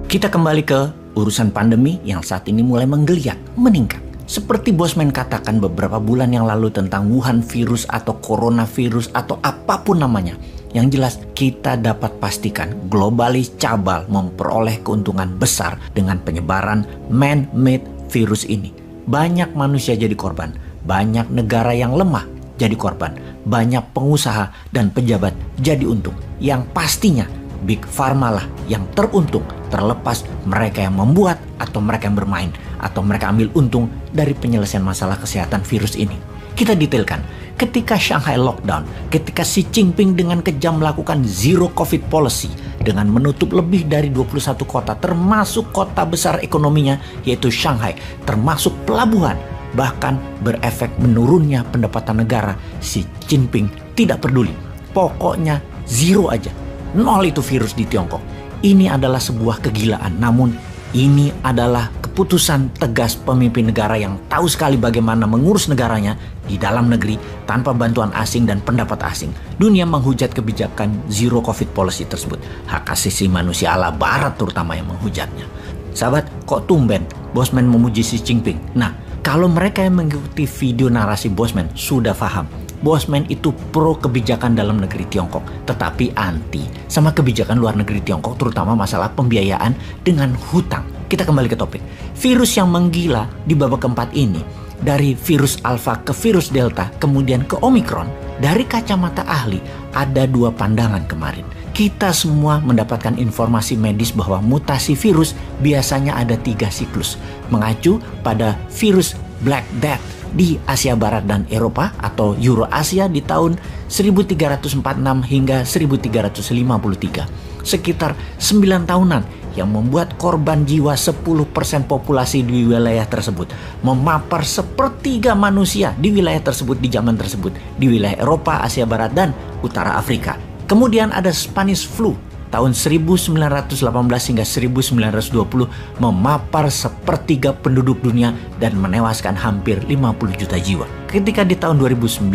Kita kembali ke urusan pandemi yang saat ini mulai menggeliat, meningkat. Seperti Bosman katakan beberapa bulan yang lalu tentang Wuhan virus atau coronavirus atau apapun namanya. Yang jelas kita dapat pastikan globalis cabal memperoleh keuntungan besar dengan penyebaran man-made virus ini. Banyak manusia jadi korban, banyak negara yang lemah jadi korban, banyak pengusaha dan pejabat jadi untung. Yang pastinya Big Pharma lah yang teruntung, terlepas mereka yang membuat atau mereka yang bermain atau mereka ambil untung dari penyelesaian masalah kesehatan virus ini. Kita detailkan, ketika Shanghai lockdown, ketika Xi Jinping dengan kejam melakukan zero COVID policy dengan menutup lebih dari 21 kota termasuk kota besar ekonominya yaitu Shanghai, termasuk pelabuhan, bahkan berefek menurunnya pendapatan negara, Xi Jinping tidak peduli. Pokoknya zero aja. Nol itu virus di Tiongkok. Ini adalah sebuah kegilaan, namun ini adalah keputusan tegas pemimpin negara yang tahu sekali bagaimana mengurus negaranya di dalam negeri tanpa bantuan asing dan pendapat asing. Dunia menghujat kebijakan zero COVID policy tersebut. Hak asasi manusia ala barat terutama yang menghujatnya. Sahabat, kok tumben Bosman memuji Xi Jinping? Nah, kalau mereka yang mengikuti video narasi Bosman sudah paham, Bosman itu pro kebijakan dalam negeri Tiongkok, tetapi anti sama kebijakan luar negeri Tiongkok, terutama masalah pembiayaan dengan hutang. Kita kembali ke topik. Virus yang menggila di babak keempat ini, dari virus Alpha ke virus Delta, kemudian ke Omicron, dari kacamata ahli, ada dua pandangan kemarin. Kita semua mendapatkan informasi medis bahwa mutasi virus biasanya ada 3 siklus, mengacu pada virus Black Death di Asia Barat dan Eropa atau Eurasia di tahun 1346 hingga 1353. Sekitar 9 tahunan yang membuat korban jiwa 10% populasi di wilayah tersebut, memapar sepertiga manusia di wilayah tersebut di zaman tersebut, di wilayah Eropa, Asia Barat, dan Utara Afrika. Kemudian ada Spanish flu tahun 1918 hingga 1920 memapar sepertiga penduduk dunia dan menewaskan hampir 50 juta jiwa. Ketika di tahun 2019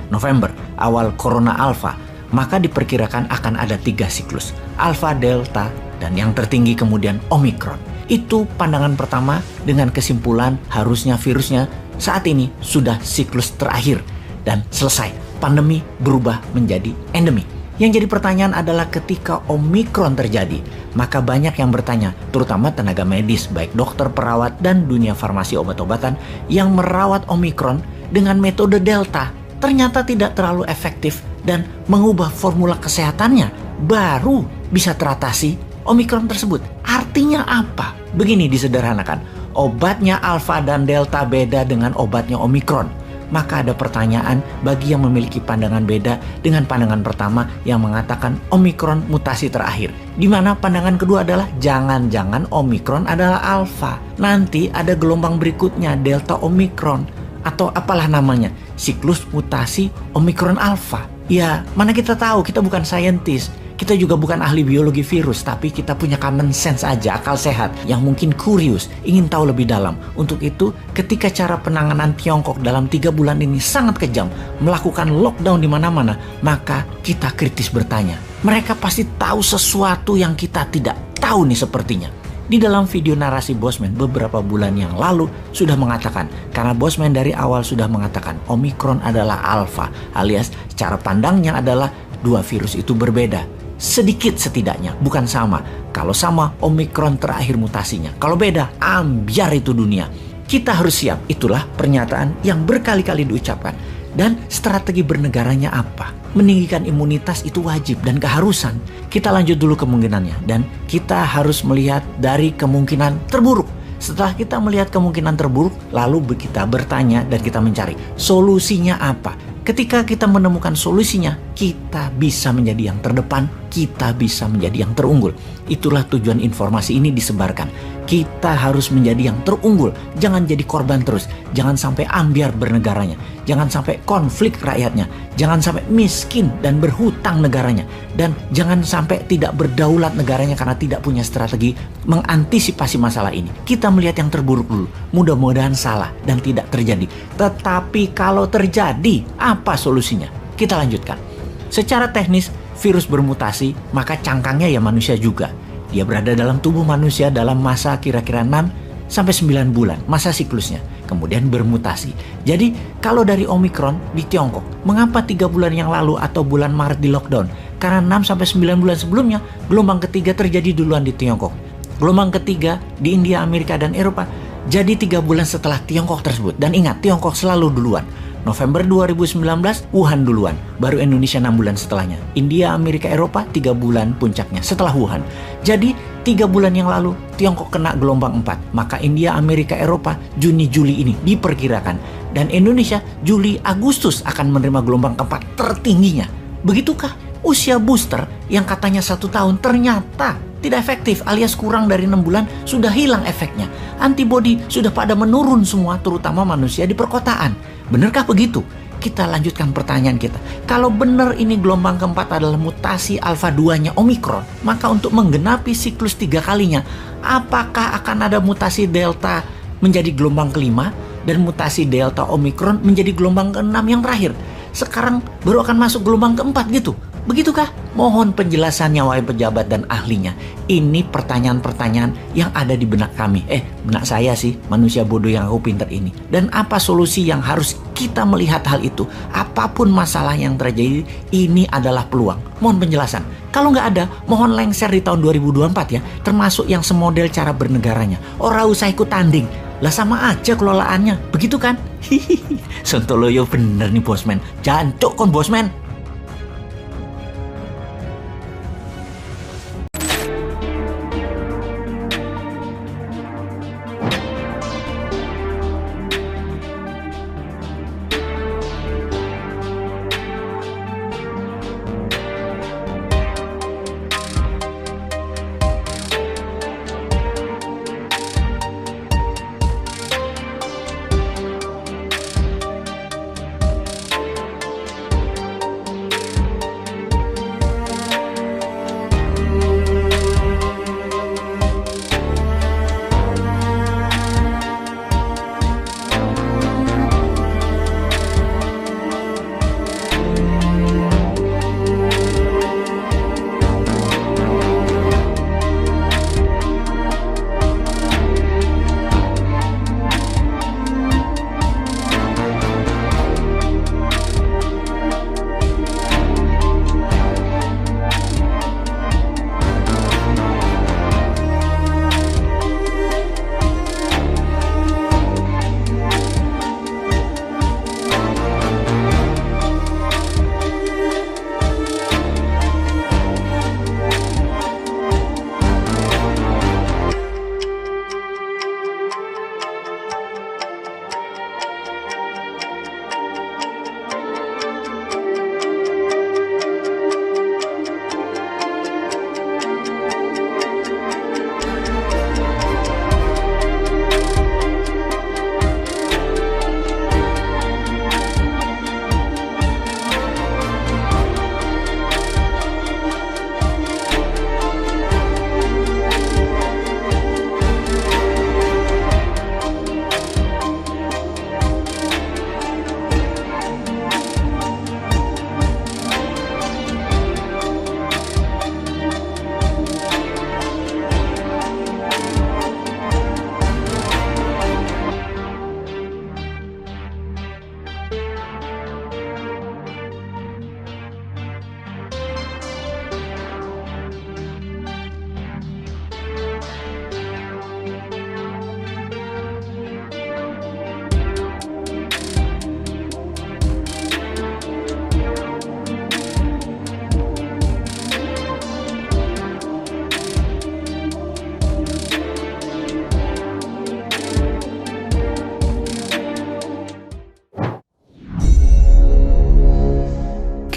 November awal Corona Alpha, maka diperkirakan akan ada 3 siklus, Alpha, Delta, dan yang tertinggi kemudian Omicron. Itu pandangan pertama dengan kesimpulan harusnya virusnya saat ini sudah siklus terakhir dan selesai. Pandemi berubah menjadi endemi. Yang jadi pertanyaan adalah ketika Omicron terjadi, maka banyak yang bertanya, terutama tenaga medis, baik dokter, perawat, dan dunia farmasi obat-obatan yang merawat Omicron dengan metode Delta. Ternyata tidak terlalu efektif dan mengubah formula kesehatannya baru bisa teratasi Omicron tersebut. Artinya apa? Begini disederhanakan, obatnya Alpha dan Delta beda dengan obatnya Omicron. Maka ada pertanyaan bagi yang memiliki pandangan beda dengan pandangan pertama yang mengatakan Omicron mutasi terakhir. Di mana pandangan kedua adalah jangan-jangan Omicron adalah Alpha. Nanti ada gelombang berikutnya Delta Omicron atau apalah namanya, siklus mutasi Omicron Alpha. Ya, mana kita tahu, kita bukan saintis. Kita juga bukan ahli biologi virus, tapi kita punya common sense aja, akal sehat, yang mungkin curious, ingin tahu lebih dalam. Untuk itu, ketika cara penanganan Tiongkok dalam 3 bulan ini sangat kejam, melakukan lockdown di mana-mana, maka kita kritis bertanya. Mereka pasti tahu sesuatu yang kita tidak tahu nih sepertinya. Di dalam video narasi Bosman beberapa bulan yang lalu sudah mengatakan, karena Bosman dari awal sudah mengatakan Omicron adalah Alpha, alias cara pandangnya adalah dua virus itu berbeda. Sedikit setidaknya, bukan sama. Kalau sama, Omicron terakhir mutasinya. Kalau beda, ambyar itu dunia. Kita harus siap, itulah pernyataan yang berkali-kali diucapkan. Dan strategi bernegaranya apa? Meninggikan imunitas itu wajib dan keharusan. Kita lanjut dulu kemungkinannya. Dan kita harus melihat dari kemungkinan terburuk. Setelah kita melihat kemungkinan terburuk, lalu kita bertanya dan kita mencari solusinya apa. Ketika kita menemukan solusinya, kita bisa menjadi yang terdepan, kita bisa menjadi yang terunggul. Itulah tujuan informasi ini disebarkan. Kita harus menjadi yang terunggul, jangan jadi korban terus, jangan sampai ambyar bernegaranya, jangan sampai konflik rakyatnya, jangan sampai miskin dan berhutang negaranya, dan jangan sampai tidak berdaulat negaranya karena tidak punya strategi mengantisipasi masalah ini. Kita melihat yang terburuk dulu, mudah-mudahan salah dan tidak terjadi. Tetapi kalau terjadi, apa solusinya? Kita lanjutkan. Secara teknis, virus bermutasi, maka cangkangnya ya manusia juga. Dia berada dalam tubuh manusia dalam masa kira-kira 6-9 bulan, masa siklusnya. Kemudian bermutasi. Jadi kalau dari Omicron di Tiongkok, mengapa 3 bulan yang lalu atau bulan Maret di lockdown? Karena 6-9 bulan sebelumnya, gelombang ketiga terjadi duluan di Tiongkok. Gelombang ketiga di India, Amerika, dan Eropa jadi 3 bulan setelah Tiongkok tersebut. Dan ingat, Tiongkok selalu duluan. November 2019, Wuhan duluan. Baru Indonesia 6 bulan setelahnya. India, Amerika, Eropa 3 bulan puncaknya setelah Wuhan. Jadi 3 bulan yang lalu Tiongkok kena gelombang 4. Maka India, Amerika, Eropa Juni, Juli ini diperkirakan. Dan Indonesia Juli, Agustus akan menerima gelombang keempat tertingginya. Begitukah? Usia booster yang katanya 1 tahun ternyata tidak efektif alias kurang dari 6 bulan sudah hilang efeknya. Antibodi sudah pada menurun semua, terutama manusia di perkotaan. Benarkah begitu? Kita lanjutkan pertanyaan kita. Kalau benar ini gelombang keempat adalah mutasi alfa 2-nya Omicron, maka untuk menggenapi siklus 3 kalinya, apakah akan ada mutasi delta menjadi gelombang kelima dan mutasi delta Omicron menjadi gelombang ke-6 yang terakhir? Sekarang baru akan masuk gelombang keempat gitu. Begitukah? Mohon penjelasannya wahai pejabat dan ahlinya. Ini pertanyaan-pertanyaan yang ada di benak kami. Benak saya sih, manusia bodoh yang aku pinter ini. Dan apa solusi yang harus kita melihat hal itu? Apapun masalah yang terjadi, ini adalah peluang. Mohon penjelasan. Kalau nggak ada, mohon lengser di tahun 2024 ya. Termasuk yang semodel cara bernegaranya. Ora usah ikut tanding. Lah sama aja kelolaannya. Begitu kan? Hihihi. Sontoloyo bener nih bosman. Jancuk kon bosman.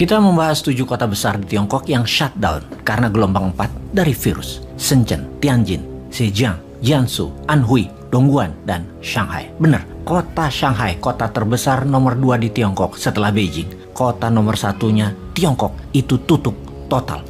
Kita membahas 7 kota besar di Tiongkok yang shutdown karena gelombang 4 dari virus. Shenzhen, Tianjin, Zhejiang, Jiangsu, Anhui, Dongguan, dan Shanghai. Benar, kota Shanghai, kota terbesar nomor 2 di Tiongkok setelah Beijing. Kota nomor 1-nya Tiongkok itu tutup total.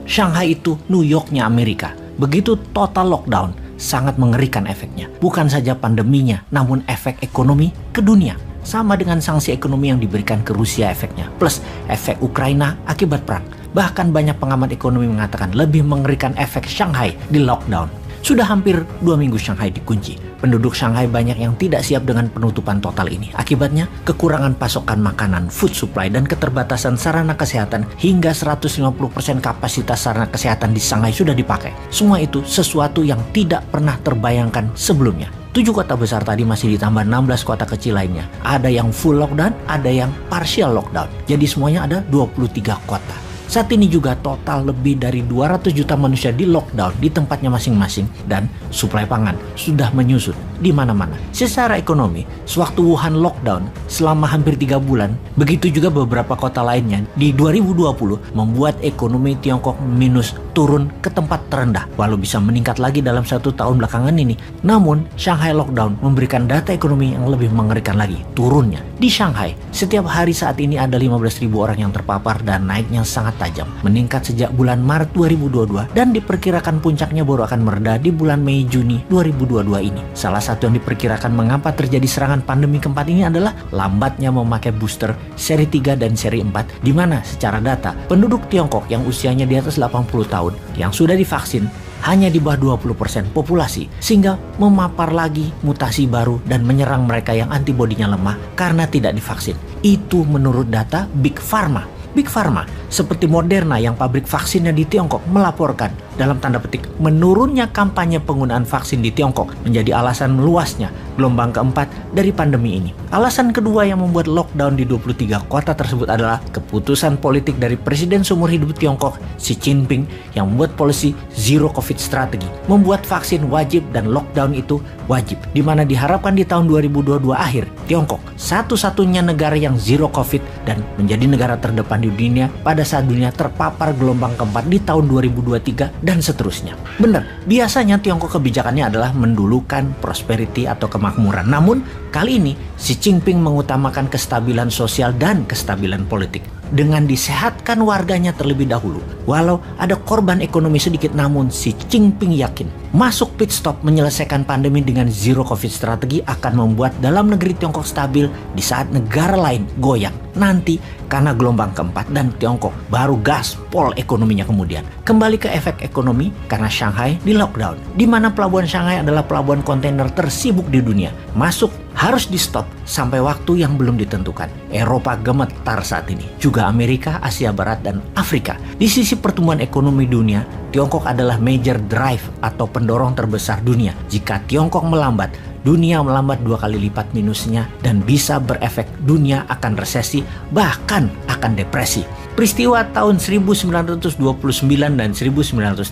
Shanghai itu New York-nya Amerika. Begitu total lockdown, sangat mengerikan efeknya. Bukan saja pandeminya, namun efek ekonomi ke dunia. Sama dengan sanksi ekonomi yang diberikan ke Rusia efeknya, plus efek Ukraina akibat perang. Bahkan banyak pengamat ekonomi mengatakan lebih mengerikan efek Shanghai di lockdown. Sudah hampir 2 minggu Shanghai dikunci. Penduduk Shanghai banyak yang tidak siap dengan penutupan total ini. Akibatnya, kekurangan pasokan makanan, food supply, dan keterbatasan sarana kesehatan hingga 150% kapasitas sarana kesehatan di Shanghai sudah dipakai. Semua itu sesuatu yang tidak pernah terbayangkan sebelumnya. 7 kota besar tadi masih ditambah 16 kota kecil lainnya. Ada yang full lockdown, ada yang partial lockdown. Jadi semuanya ada 23 kota. Saat ini juga total lebih dari 200 juta manusia di lockdown di tempatnya masing-masing dan suplai pangan sudah menyusut di mana-mana. Secara ekonomi, sewaktu Wuhan lockdown selama hampir 3 bulan, begitu juga beberapa kota lainnya di 2020 membuat ekonomi Tiongkok minus turun ke tempat terendah, walau bisa meningkat lagi dalam 1 tahun belakangan ini. Namun, Shanghai lockdown memberikan data ekonomi yang lebih mengerikan lagi, turunnya. Di Shanghai, setiap hari saat ini ada 15.000 orang yang terpapar dan naiknya sangat tajam, meningkat sejak bulan Maret 2022 dan diperkirakan puncaknya baru akan mereda di bulan Mei-Juni 2022 ini. Salah satu yang diperkirakan mengapa terjadi serangan pandemi keempat ini adalah lambatnya memakai booster seri 3 dan seri 4, di mana secara data penduduk Tiongkok yang usianya di atas 80 tahun yang sudah divaksin hanya di bawah 20% populasi, sehingga memapar lagi mutasi baru dan menyerang mereka yang antibodinya lemah karena tidak divaksin. Itu menurut data Big Pharma. Big Pharma seperti Moderna yang pabrik vaksinnya di Tiongkok melaporkan dalam tanda petik menurunnya kampanye penggunaan vaksin di Tiongkok menjadi alasan meluasnya gelombang keempat dari pandemi ini. Alasan kedua yang membuat lockdown di 23 kota tersebut adalah keputusan politik dari Presiden seumur hidup Tiongkok Xi Jinping yang membuat polisi Zero Covid Strategy, membuat vaksin wajib dan lockdown itu wajib, di mana diharapkan di tahun 2022 akhir Tiongkok satu-satunya negara yang Zero Covid dan menjadi negara terdepan di dunia pada saat dunia terpapar gelombang keempat di tahun 2023 dan seterusnya. Benar, biasanya Tiongkok kebijakannya adalah mendulukan prosperity atau kemakmuran. Namun, kali ini Xi Jinping mengutamakan kestabilan sosial dan kestabilan politik dengan disehatkan warganya terlebih dahulu. Walau ada korban ekonomi sedikit, namun Xi Jinping yakin masuk pit stop menyelesaikan pandemi dengan Zero Covid Strategy akan membuat dalam negeri Tiongkok stabil di saat negara lain goyang nanti karena gelombang keempat, dan Tiongkok baru gaspol ekonominya kemudian. Kembali ke efek ekonomi karena Shanghai di lockdown, di mana pelabuhan Shanghai adalah pelabuhan kontainer tersibuk di dunia. Masuk harus di stop sampai waktu yang belum ditentukan. Eropa gemetar saat ini, juga Amerika, Asia Barat, dan Afrika. Di sisi pertumbuhan ekonomi dunia, Tiongkok adalah major drive atau pendorong terbesar dunia. Jika Tiongkok melambat, dunia melambat 2 kali lipat minusnya dan bisa berefek dunia akan resesi, bahkan akan depresi. Peristiwa tahun 1929 dan 1930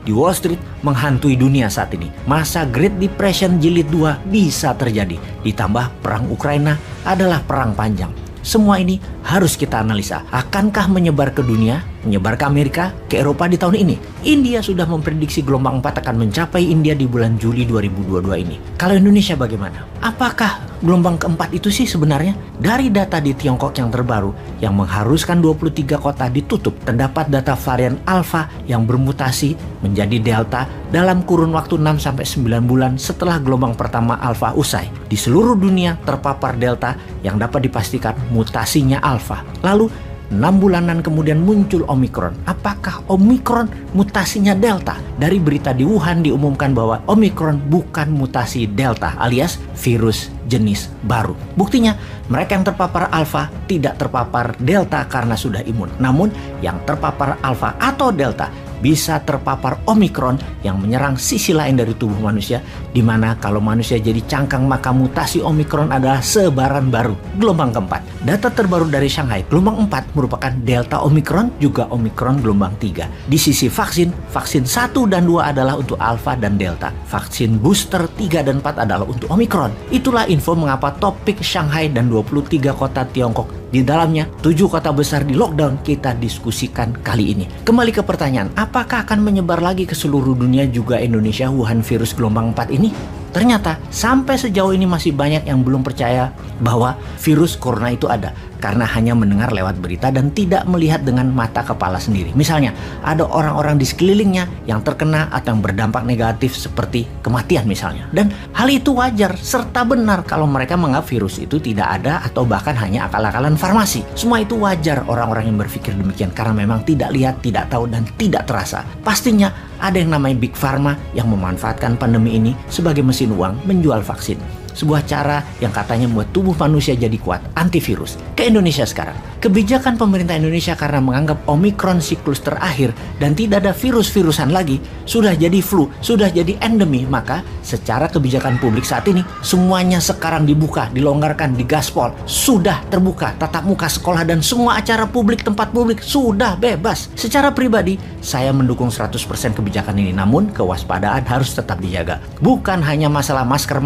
di Wall Street menghantui dunia saat ini. Masa Great Depression jilid 2 bisa terjadi. Ditambah perang Ukraina adalah perang panjang. Semua ini harus kita analisa. Akankah menyebar ke dunia, menyebar ke Amerika, ke Eropa di tahun ini? India sudah memprediksi gelombang 4 akan mencapai India di bulan Juli 2022 ini. Kalau Indonesia bagaimana? Apakah gelombang keempat itu sih sebenarnya? Dari data di Tiongkok yang terbaru yang mengharuskan 23 kota ditutup, terdapat data varian Alpha yang bermutasi menjadi Delta dalam kurun waktu 6-9 bulan setelah gelombang pertama Alpha usai. Di seluruh dunia terpapar Delta yang dapat dipastikan mutasinya Alpha. Lalu 6 bulanan kemudian muncul Omicron. Apakah Omicron mutasinya Delta? Dari berita di Wuhan diumumkan bahwa Omicron bukan mutasi Delta alias virus jenis baru. Buktinya mereka yang terpapar Alpha tidak terpapar Delta karena sudah imun. Namun yang terpapar Alpha atau Delta bisa terpapar Omicron yang menyerang sisi lain dari tubuh manusia, di mana kalau manusia jadi cangkang maka mutasi Omicron adalah sebaran baru, gelombang keempat. Data terbaru dari Shanghai, gelombang 4 merupakan Delta Omicron, juga Omicron gelombang 3. Di sisi vaksin 1 dan 2 adalah untuk Alpha dan Delta. Vaksin booster 3 dan 4 adalah untuk Omicron. Itulah info mengapa topik Shanghai dan 23 kota Tiongkok, di dalamnya 7 kota besar di lockdown, kita diskusikan kali ini. Kembali ke pertanyaan, apakah akan menyebar lagi ke seluruh dunia juga Indonesia Wuhan virus gelombang 4 ini? Ternyata sampai sejauh ini masih banyak yang belum percaya bahwa virus corona itu ada, karena hanya mendengar lewat berita dan tidak melihat dengan mata kepala sendiri. Misalnya, ada orang-orang di sekelilingnya yang terkena atau yang berdampak negatif seperti kematian misalnya. Dan hal itu wajar serta benar kalau mereka menganggap virus itu tidak ada atau bahkan hanya akal-akalan farmasi. Semua itu wajar orang-orang yang berpikir demikian karena memang tidak lihat, tidak tahu, dan tidak terasa. Pastinya ada yang namanya Big Pharma yang memanfaatkan pandemi ini sebagai mesin uang menjual vaksin. Sebuah cara yang katanya membuat tubuh manusia jadi kuat, antivirus. Ke Indonesia sekarang, kebijakan pemerintah Indonesia karena menganggap Omikron siklus terakhir dan tidak ada virus-virusan lagi, sudah jadi flu, sudah jadi endemi. Maka secara kebijakan publik saat ini semuanya sekarang dibuka, dilonggarkan, digaspol, sudah terbuka, tatap muka sekolah dan semua acara publik, tempat publik sudah bebas. Secara pribadi, saya mendukung 100% kebijakan ini, namun kewaspadaan harus tetap dijaga. Bukan hanya masalah masker,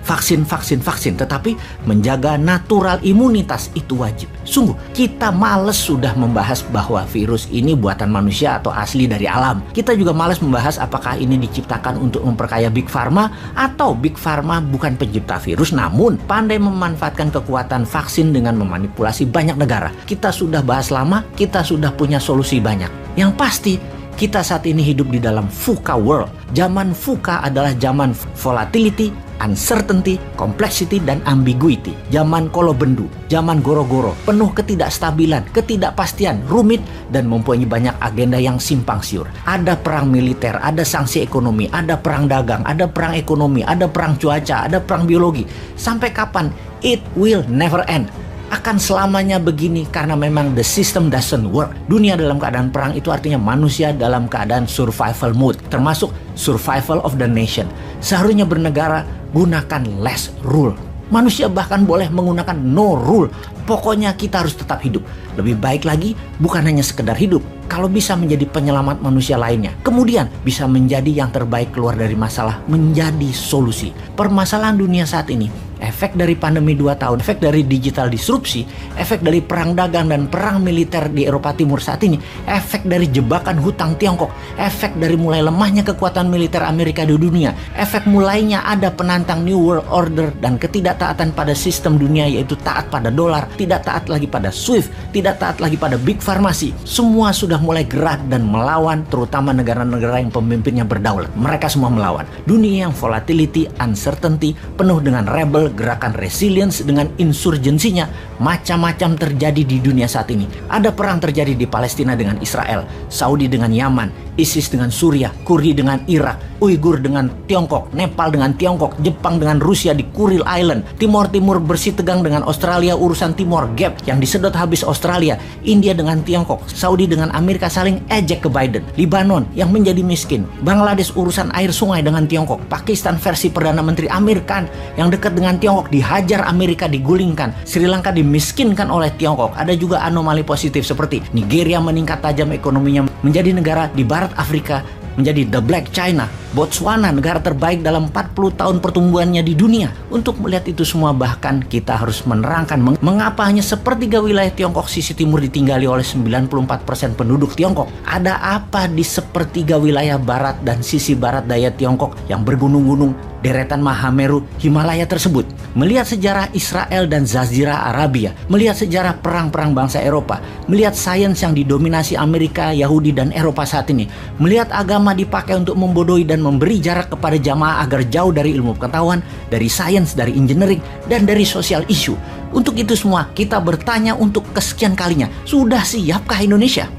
vaksin, tetapi menjaga natural imunitas itu wajib. Sungguh, kita males sudah membahas bahwa virus ini buatan manusia atau asli dari alam. Kita juga males membahas apakah ini diciptakan untuk memperkaya Big Pharma atau Big Pharma bukan pencipta virus, namun pandai memanfaatkan kekuatan vaksin dengan memanipulasi banyak negara. Kita sudah bahas lama, kita sudah punya solusi banyak. Yang pasti, kita saat ini hidup di dalam VUCA world. Zaman VUCA adalah zaman volatility, uncertainty, complexity, dan ambiguity. Zaman kolobendu, zaman goro-goro, penuh ketidakstabilan, ketidakpastian, rumit, dan mempunyai banyak agenda yang simpang siur. Ada perang militer, ada sanksi ekonomi, ada perang dagang, ada perang ekonomi, ada perang cuaca, ada perang biologi. Sampai kapan? It will never end. Akan selamanya begini karena memang the system doesn't work. Dunia dalam keadaan perang itu artinya manusia dalam keadaan survival mode, termasuk survival of the nation. Seharusnya bernegara gunakan less rule. Manusia bahkan boleh menggunakan no rule. Pokoknya kita harus tetap hidup. Lebih baik lagi bukan hanya sekedar hidup, kalau bisa menjadi penyelamat manusia lainnya. Kemudian bisa menjadi yang terbaik keluar dari masalah, menjadi solusi. Permasalahan dunia saat ini, efek dari pandemi 2 tahun, efek dari digital disrupsi, efek dari perang dagang dan perang militer di Eropa Timur saat ini, efek dari jebakan hutang Tiongkok, efek dari mulai lemahnya kekuatan militer Amerika di dunia, efek mulainya ada penantang New World Order dan ketidaktaatan pada sistem dunia, yaitu taat pada dolar, tidak taat lagi pada SWIFT, tidak taat lagi pada Big Pharmacy. Semua sudah mulai gerak dan melawan, terutama negara-negara yang pemimpinnya berdaulat. Mereka semua melawan. Dunia yang volatility, uncertainty, penuh dengan rebel, gerakan resilience dengan insurgensinya, macam-macam terjadi di dunia saat ini. Ada perang terjadi di Palestina dengan Israel, Saudi dengan Yaman, ISIS dengan Suriah, Kurdi dengan Irak, Uighur dengan Tiongkok, Nepal dengan Tiongkok, Jepang dengan Rusia di Kuril Island, Timor Timur bersih tegang dengan Australia, urusan Timor Gap yang disedot habis Australia, India dengan Tiongkok, Saudi dengan Amerika saling ejek ke Biden, Libanon yang menjadi miskin, Bangladesh urusan air sungai dengan Tiongkok, Pakistan versi Perdana Menteri Amir Khan yang dekat dengan Tiongkok dihajar Amerika, digulingkan, Sri Lanka dimiskinkan oleh Tiongkok. Ada juga anomali positif seperti Nigeria meningkat tajam ekonominya menjadi negara di barat Afrika, menjadi the Black China, Botswana negara terbaik dalam 40 tahun pertumbuhannya di dunia. Untuk melihat itu semua bahkan kita harus menerangkan mengapa hanya sepertiga wilayah Tiongkok sisi timur ditinggali oleh 94% penduduk Tiongkok. Ada apa di sepertiga wilayah barat dan sisi barat daya Tiongkok yang bergunung-gunung deretan Mahameru Himalaya tersebut? Melihat sejarah Israel dan Jazirah Arabia, melihat sejarah perang-perang bangsa Eropa, melihat sains yang didominasi Amerika, Yahudi, dan Eropa saat ini, melihat agama dipakai untuk membodohi dan memberi jarak kepada jamaah agar jauh dari ilmu pengetahuan, dari sains, dari engineering, dan dari sosial isu. Untuk itu semua kita bertanya untuk kesekian kalinya, sudah siapkah Indonesia?